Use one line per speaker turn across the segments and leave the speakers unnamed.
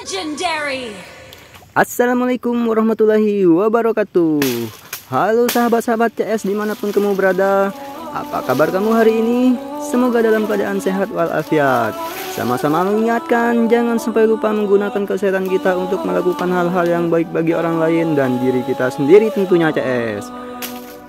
Legendary.
Assalamualaikum warahmatullahi wabarakatuh. Halo sahabat-sahabat CS dimanapun kamu berada. Apa kabar kamu hari ini? Semoga dalam keadaan sehat walafiat. Sama-sama mengingatkan jangan sampai lupa menggunakan kesehatan kita untuk melakukan hal-hal yang baik bagi orang lain dan diri kita sendiri tentunya CS.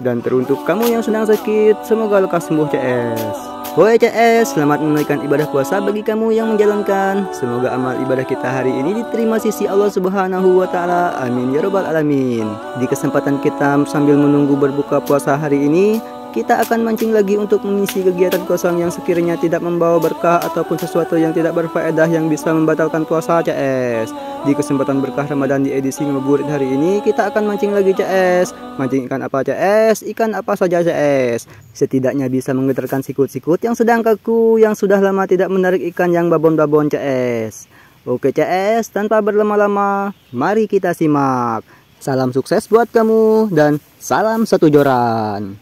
Dan teruntuk kamu yang sedang sakit, semoga lekas sembuh CS. Woi CS, selamat menunaikan ibadah puasa bagi kamu yang menjalankan. Semoga amal ibadah kita hari ini diterima sisi Allah Subhanahu wa Ta'ala. Amin ya Rabbal Alamin. Di kesempatan kita sambil menunggu berbuka puasa hari ini, kita akan mancing lagi untuk mengisi kegiatan kosong yang sekiranya tidak membawa berkah ataupun sesuatu yang tidak berfaedah yang bisa membatalkan puasa CS. Di kesempatan berkah Ramadan di edisi ngabuburit hari ini, kita akan mancing lagi CS. Mancing ikan apa CS? Ikan apa saja CS. Setidaknya bisa menggetarkan sikut-sikut yang sedang kaku, yang sudah lama tidak menarik ikan yang babon-babon CS. Oke CS, tanpa berlama-lama, mari kita simak. Salam sukses buat kamu dan salam satu joran.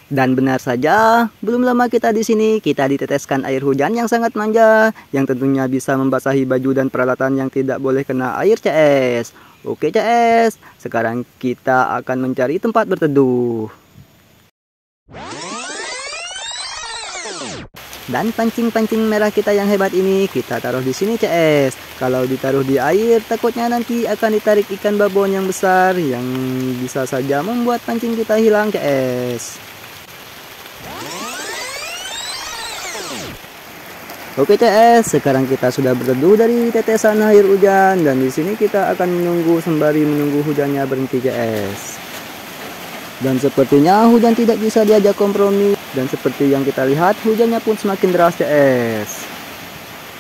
Dan benar saja, belum lama kita di sini kita diteteskan air hujan yang sangat manja, yang tentunya bisa membasahi baju dan peralatan yang tidak boleh kena air CS. Oke CS, sekarang kita akan mencari tempat berteduh. Dan pancing-pancing merah kita yang hebat ini kita taruh di sini CS. Kalau ditaruh di air, takutnya nanti akan ditarik ikan babon yang besar yang bisa saja membuat pancing kita hilang CS. Oke CS, sekarang kita sudah berteduh dari tetesan air hujan dan di sini kita akan menunggu sembari menunggu hujannya berhenti CS. Dan sepertinya hujan tidak bisa diajak kompromi dan seperti yang kita lihat hujannya pun semakin deras CS.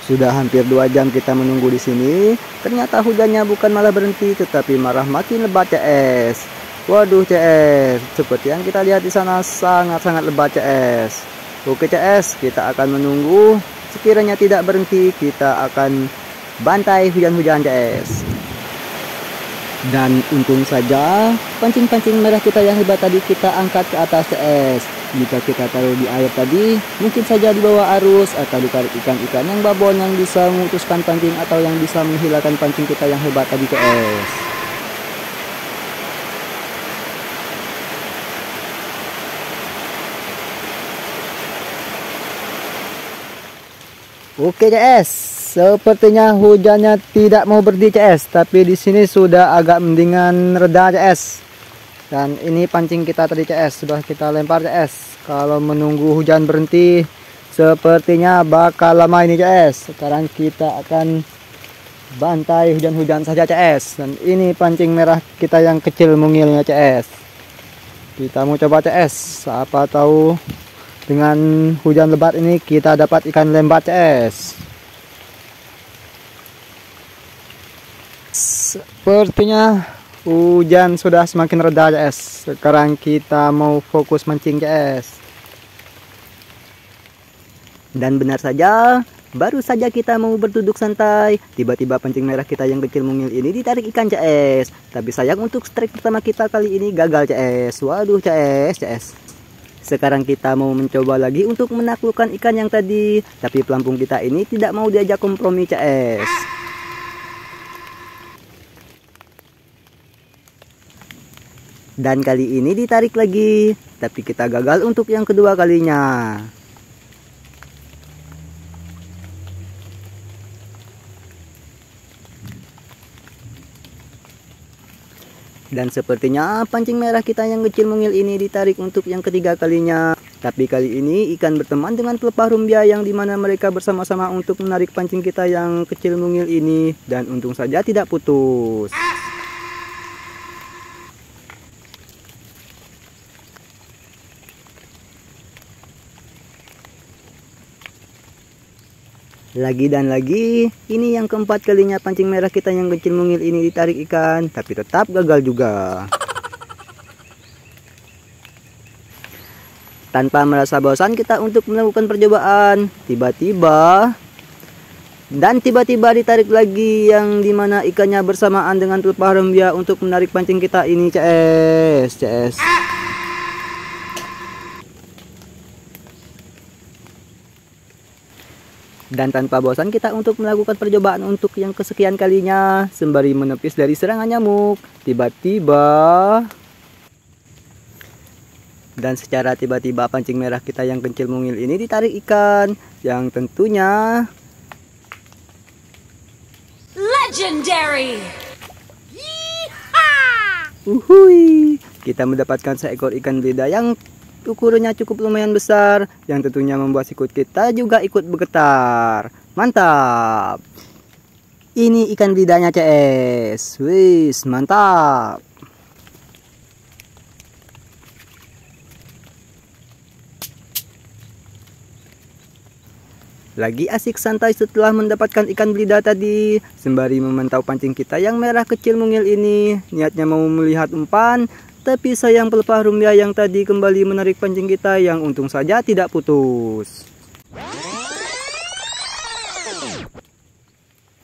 Sudah hampir 2 jam kita menunggu di sini, ternyata hujannya bukan malah berhenti tetapi malah makin lebat CS. Waduh CS, seperti yang kita lihat di sana sangat-sangat lebat CS. Oke CS, kita akan menunggu. Sekiranya tidak berhenti, kita akan bantai hujan-hujan CS. Dan untung saja, pancing-pancing merah kita yang hebat tadi kita angkat ke atas CS. Jika kita taruh di air tadi, mungkin saja dibawa arus atau ditarik ikan-ikan yang babon yang bisa memutuskan pancing atau yang bisa menghilangkan pancing kita yang hebat tadi CS. Oke CS, sepertinya hujannya tidak mau berhenti CS, tapi di sini sudah agak mendingan reda CS. Dan ini pancing kita tadi CS, sudah kita lempar CS. Kalau menunggu hujan berhenti, sepertinya bakal lama ini CS. Sekarang kita akan bantai hujan-hujan saja CS. Dan ini pancing merah kita yang kecil mungilnya CS. Kita mau coba CS, apa tahu dengan hujan lebat ini kita dapat ikan lembat CS. Sepertinya hujan sudah semakin reda CS. Sekarang kita mau fokus mancing CS. Dan benar saja, baru saja kita mau berduduk santai, tiba-tiba pancing merah kita yang kecil mungil ini ditarik ikan CS. Tapi sayang untuk strike pertama kita kali ini gagal CS. Waduh CS. Sekarang kita mau mencoba lagi untuk menaklukkan ikan yang tadi, tapi pelampung kita ini tidak mau diajak kompromi CS. Dan kali ini ditarik lagi, tapi kita gagal untuk yang kedua kalinya. Dan sepertinya pancing merah kita yang kecil mungil ini ditarik untuk yang ketiga kalinya. Tapi kali ini ikan berteman dengan pelepah rumbia yang dimana mereka bersama-sama untuk menarik pancing kita yang kecil mungil ini. Dan untung saja tidak putus. Lagi dan lagi, ini yang keempat kalinya pancing merah kita yang kecil mungil ini ditarik ikan, tapi tetap gagal juga. Tanpa merasa bosan kita untuk melakukan percobaan, tiba-tiba ditarik lagi yang dimana ikannya bersamaan dengan pelepah rumbia untuk menarik pancing kita ini CS. Dan tanpa bosan kita untuk melakukan percobaan untuk yang kesekian kalinya sembari menepis dari serangan nyamuk. Tiba-tiba dan secara tiba-tiba pancing merah kita yang kecil mungil ini ditarik ikan yang tentunya
legendary.
uhui, kita mendapatkan seekor ikan belida yang ukurannya cukup lumayan besar, yang tentunya membuat sikut kita juga ikut bergetar. Mantap. Ini ikan belidanya CS. Wis, mantap. Lagi asik santai setelah mendapatkan ikan belida tadi, sembari memantau pancing kita yang merah kecil mungil ini. Niatnya mau melihat umpan, tapi sayang pelepah rumbia yang tadi kembali menarik pancing kita yang untung saja tidak putus.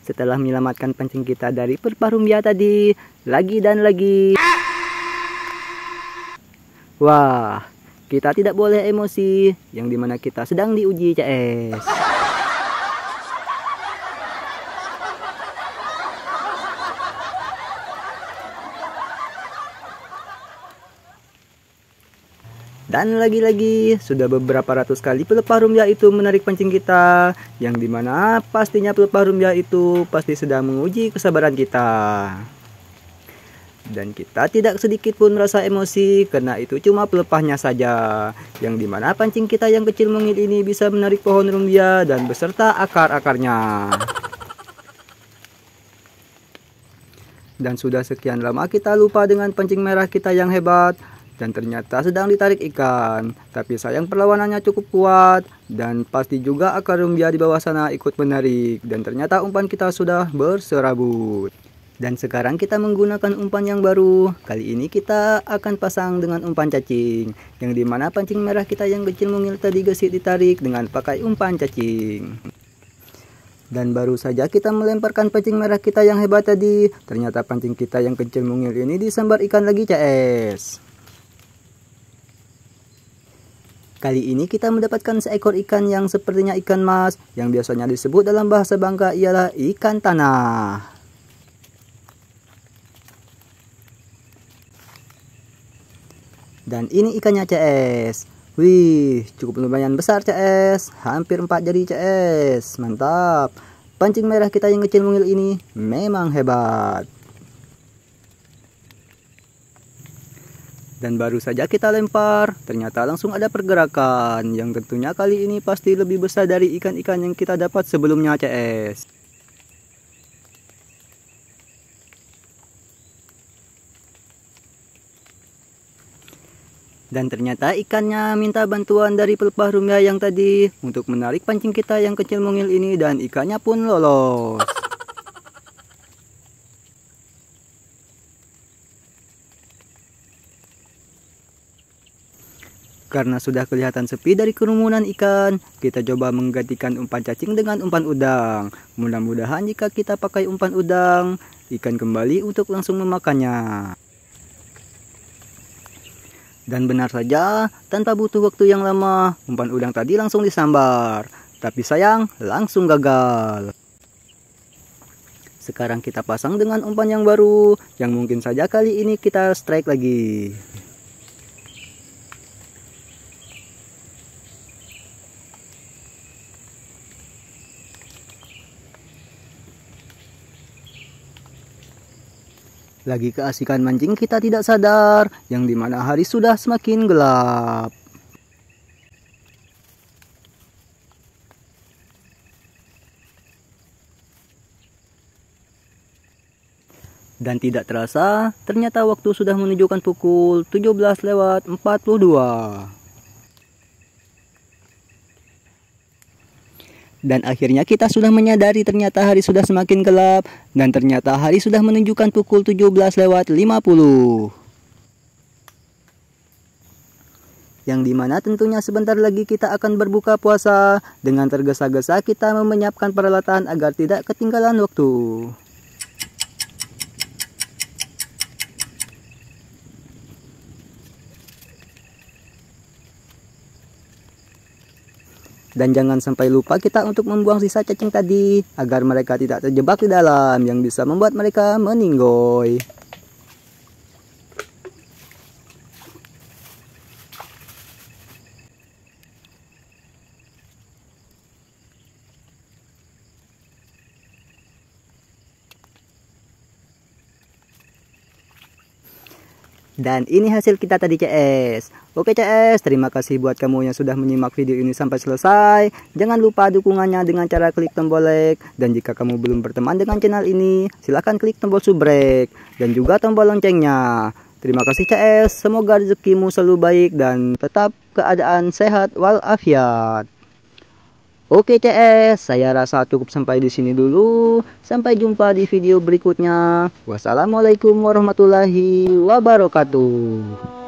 Setelah menyelamatkan pancing kita dari pelepah rumbia tadi, lagi dan lagi. Wah, kita tidak boleh emosi, yang dimana kita sedang diuji CS. Dan lagi-lagi sudah beberapa ratus kali pelepah rumbia itu menarik pancing kita, yang dimana pastinya pelepah rumbia itu pasti sedang menguji kesabaran kita. Dan kita tidak sedikit pun merasa emosi karena itu cuma pelepahnya saja, yang dimana pancing kita yang kecil mungil ini bisa menarik pohon rumbia dan beserta akar-akarnya. Dan sudah sekian lama kita lupa dengan pancing merah kita yang hebat. Dan ternyata sedang ditarik ikan, tapi sayang perlawanannya cukup kuat, dan pasti juga akar rumbia di bawah sana ikut menarik, dan ternyata umpan kita sudah berserabut. Dan sekarang kita menggunakan umpan yang baru. Kali ini kita akan pasang dengan umpan cacing, yang dimana pancing merah kita yang kecil mungil tadi gesit ditarik dengan pakai umpan cacing. Dan baru saja kita melemparkan pancing merah kita yang hebat tadi, ternyata pancing kita yang kecil mungil ini disambar ikan lagi CS. Kali ini kita mendapatkan seekor ikan yang sepertinya ikan mas, yang biasanya disebut dalam bahasa Bangka ialah ikan tanah. Dan ini ikannya CS. Wih, cukup lumayan besar CS, hampir 4 jari CS. Mantap. Pancing merah kita yang kecil mungil ini memang hebat. Dan baru saja kita lempar, ternyata langsung ada pergerakan, yang tentunya kali ini pasti lebih besar dari ikan-ikan yang kita dapat sebelumnya CS. Dan ternyata ikannya minta bantuan dari pelepah rumbia yang tadi untuk menarik pancing kita yang kecil mungil ini, dan ikannya pun lolos. Karena sudah kelihatan sepi dari kerumunan ikan, kita coba menggantikan umpan cacing dengan umpan udang. Mudah-mudahan jika kita pakai umpan udang, ikan kembali untuk langsung memakannya. Dan benar saja, tanpa butuh waktu yang lama, umpan udang tadi langsung disambar. Tapi sayang, langsung gagal. Sekarang kita pasang dengan umpan yang baru, yang mungkin saja kali ini kita strike lagi. Lagi keasikan mancing kita tidak sadar, yang dimana hari sudah semakin gelap. Dan tidak terasa, ternyata waktu sudah menunjukkan pukul 17:42. Dan akhirnya kita sudah menyadari ternyata hari sudah semakin gelap, dan ternyata hari sudah menunjukkan pukul 17:50. Yang dimana tentunya sebentar lagi kita akan berbuka puasa. Dengan tergesa-gesa kita menyiapkan peralatan agar tidak ketinggalan waktu. Dan jangan sampai lupa kita untuk membuang sisa cacing tadi agar mereka tidak terjebak di dalam yang bisa membuat mereka meninggoy. Dan ini hasil kita tadi CS. Oke CS, terima kasih buat kamu yang sudah menyimak video ini sampai selesai. Jangan lupa dukungannya dengan cara klik tombol like. Dan jika kamu belum berteman dengan channel ini, silahkan klik tombol subrek. Dan juga tombol loncengnya. Terima kasih CS, semoga rezekimu selalu baik dan tetap keadaan sehat walafiat. Oke CS, saya rasa cukup sampai di sini dulu. Sampai jumpa di video berikutnya. Wassalamualaikum warahmatullahi wabarakatuh.